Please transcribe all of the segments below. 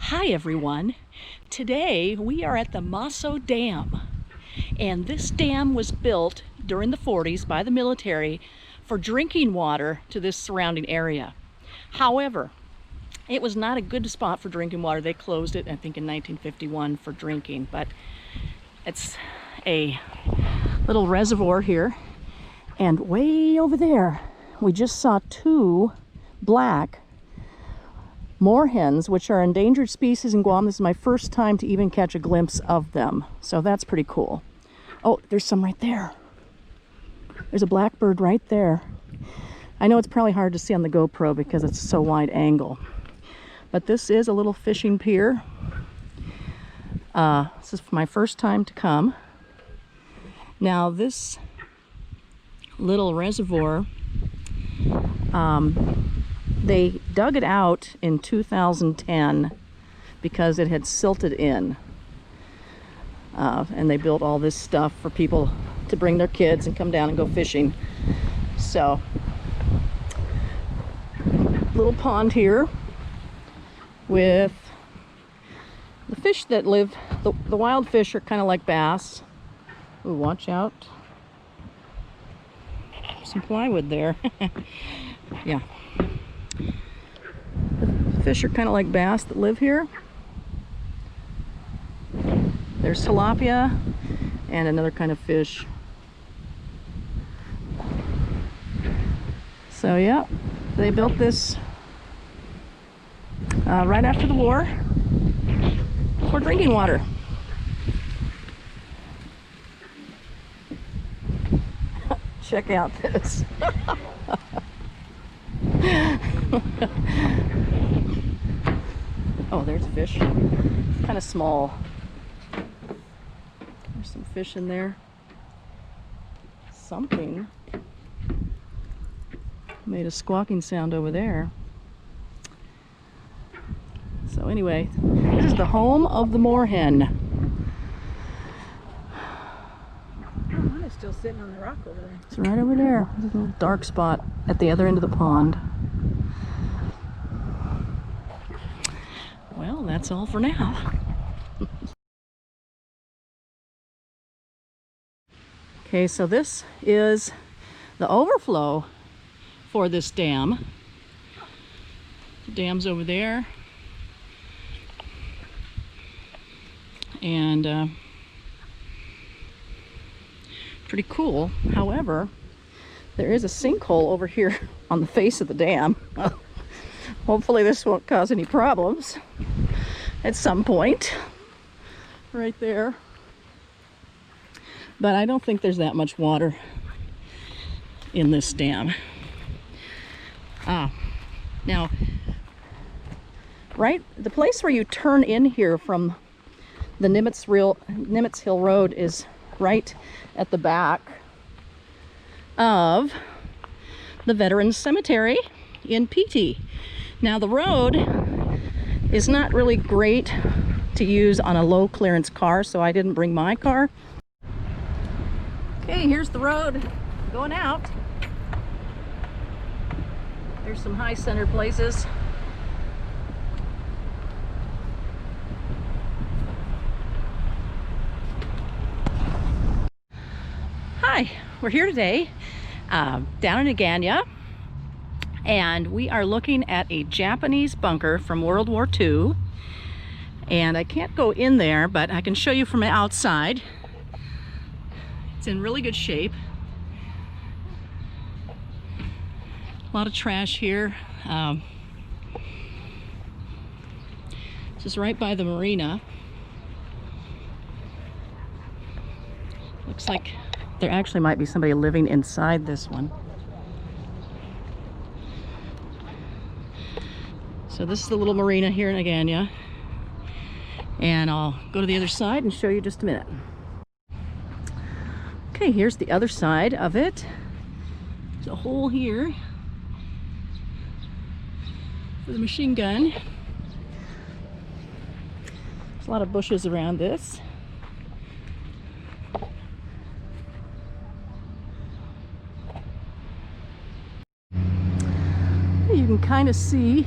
Hi everyone. Today we are at the Maso Dam, and this dam was built during the 40s by the military for drinking water to this surrounding area. However, it was not a good spot for drinking water. They closed it, I think, in 1951 for drinking, but it's a little reservoir here. And way over there, we just saw two Blackmoorhens, which are endangered species in Guam. This is my first time to even catch a glimpse of them, so that's pretty cool. Oh, there's some right there. There's a blackbird right there. I know it's probably hard to see on the GoPro because it's so wide angle, but this is a little fishing pier. This is my first time to come. Now this little reservoir, they dug it out in 2010 because it had silted in, and they built all this stuff for people to bring their kids and come down and go fishing. So, little pond here with the fish that live. The wild fish are kind of like bass. Ooh, watch out. Some plywood there. Yeah. The fish are kind of like bass that live here. There's tilapia and another kind of fish. So yeah, they built this right after the war for drinking water. Check out this. Oh, there's fish. It's kind of small. There's some fish in there. Something made a squawking sound over there. So anyway, this is the home of the moorhen. It's still sitting on the rock over there. It's right over there. There's a little dark spot at the other end of the pond. Well, that's all for now. Okay, so this is the overflow for this dam. The dam's over there. And pretty cool. However, there is a sinkhole over here on the face of the dam. Hopefully this won't cause any problems at some point. Right there. But I don't think there's that much water in this dam. Now, right, the place where you turn in here from the Nimitz Hill Road is right at the back of the Veterans Cemetery in PT. Now the road is not really great to use on a low clearance car, so I didn't bring my car. Okay, here's the road going out. There's some high center places. Hi, we're here today down in Agana, and we are looking at a Japanese bunker from World War II. And I can't go in there, but I can show you from the outside. It's in really good shape. A lot of trash here. This is right by the marina. Looks like there actually might be somebody living inside this one. So this is the little marina here in Agana, and I'll go to the other side and show you just a minute. Okay, here's the other side of it. There's a hole here for the machine gun. There's a lot of bushes around this. You can kind of see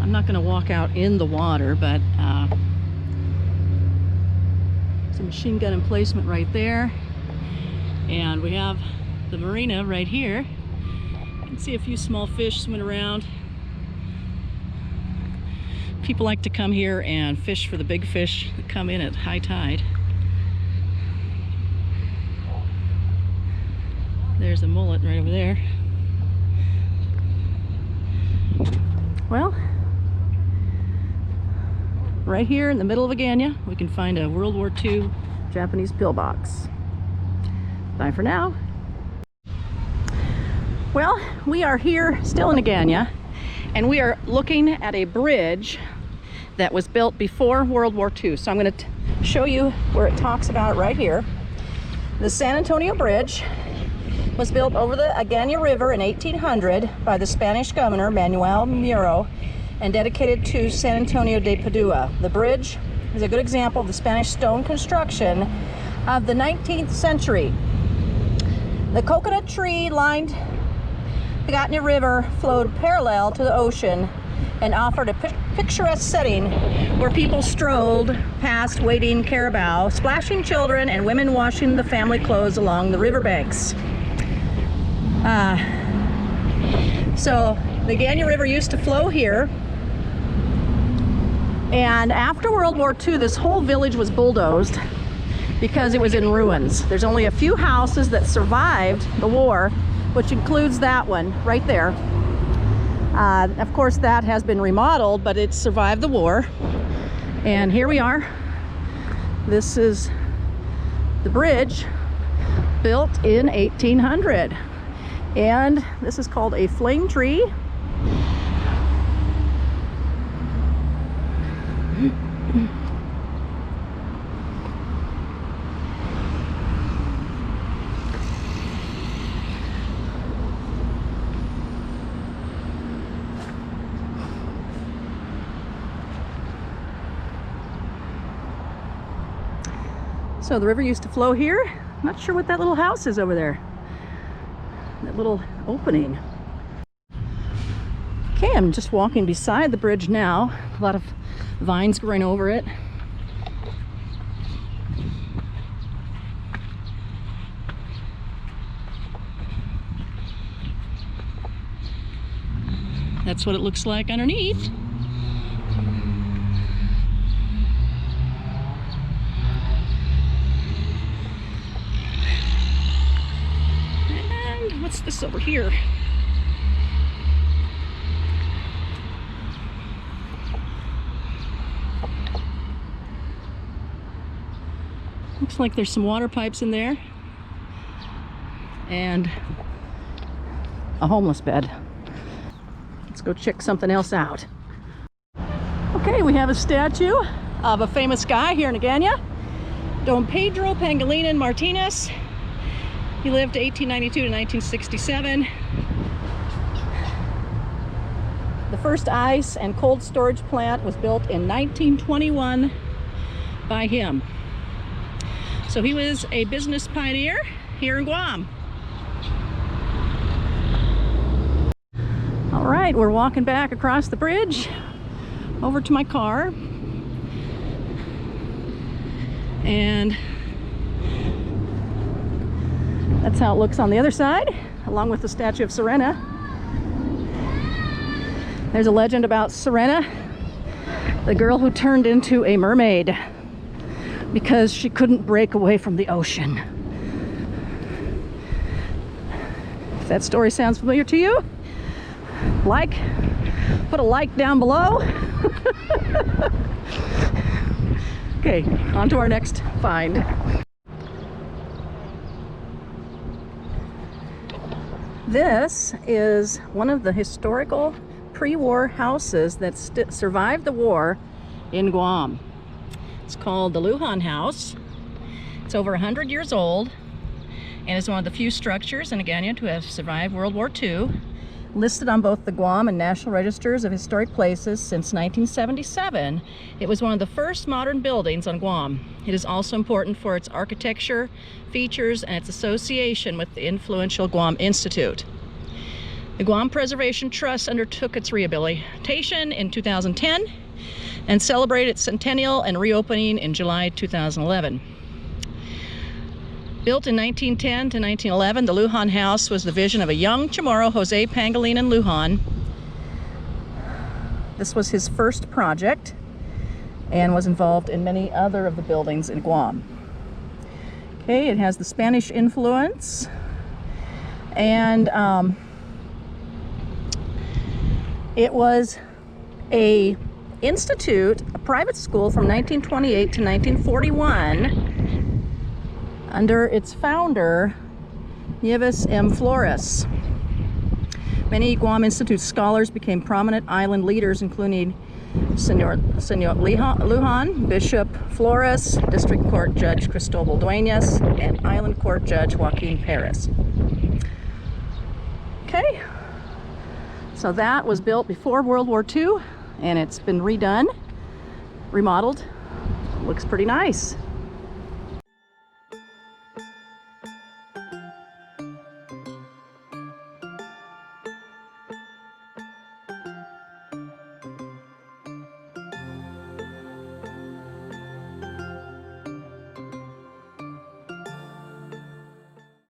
I'm not going to walk out in the water, but there's a machine gun emplacement right there. And we have the marina right here. You can see a few small fish swimming around. People like to come here and fish for the big fish that come in at high tide. There's a mullet right over there. Well, right here in the middle of Agana, we can find a World War II Japanese pillbox. Bye for now. Well, we are here still in Agana, and we are looking at a bridge that was built before World War II. So I'm going to show you where it talks about it right here. The San Antonio Bridge was built over the Agana River in 1800 by the Spanish governor Manuel Muro and dedicated to San Antonio de Padua. The bridge is a good example of the Spanish stone construction of the 19th century. The coconut tree lined the Agana River flowed parallel to the ocean and offered a picturesque setting where people strolled past wading carabao, splashing children, and women washing the family clothes along the riverbanks. So the Agana River used to flow here, and after World War II, this whole village was bulldozed because it was in ruins. There's only a few houses that survived the war, which includes that one right there. Of course, that has been remodeled, but it survived the war. And here we are. This is the bridge built in 1800. And this is called a flame tree. So the river used to flow here. I'm not sure what that little house is over there. That little opening. Okay, I'm just walking beside the bridge now. A lot of vines growing over it. That's what it looks like underneath. What's this over here? Looks like there's some water pipes in there and a homeless bed. Let's go check something else out. Okay, we have a statue of a famous guy here in Agana, Don Pedro Pangilinan Martinez. He lived 1892 to 1967. The first ice and cold storage plant was built in 1921 by him. So he was a business pioneer here in Guam. All right, we're walking back across the bridge over to my car. And that's how it looks on the other side, along with the statue of Serena. There's a legend about Serena, the girl who turned into a mermaid because she couldn't break away from the ocean. If that story sounds familiar to you, put a like down below. Okay, on to our next find. This is one of the historical pre-war houses that survived the war in Guam. It's called the Luhan House. It's over 100 years old and is one of the few structures in Agana to have survived World War II. Listed on both the Guam and National Registers of Historic Places since 1977, it was one of the first modern buildings on Guam. It is also important for its architecture, features, and its association with the influential Guam Institute. The Guam Preservation Trust undertook its rehabilitation in 2010 and celebrated its centennial and reopening in July 2011. Built in 1910 to 1911, the Luhan House was the vision of a young Chamorro, Jose Pangilinan Luhan. This was his first project and was involved in many other of the buildings in Guam. Okay, it has the Spanish influence, and it was a institute, a private school from 1928 to 1941 under its founder, Nieves M. Flores. Many Guam Institute scholars became prominent island leaders, including Senor Luhan, Bishop Flores, District Court Judge Cristobal Duenas, and Island Court Judge Joaquin Perez. Okay, so that was built before World War II, and it's been redone, remodeled. Looks pretty nice.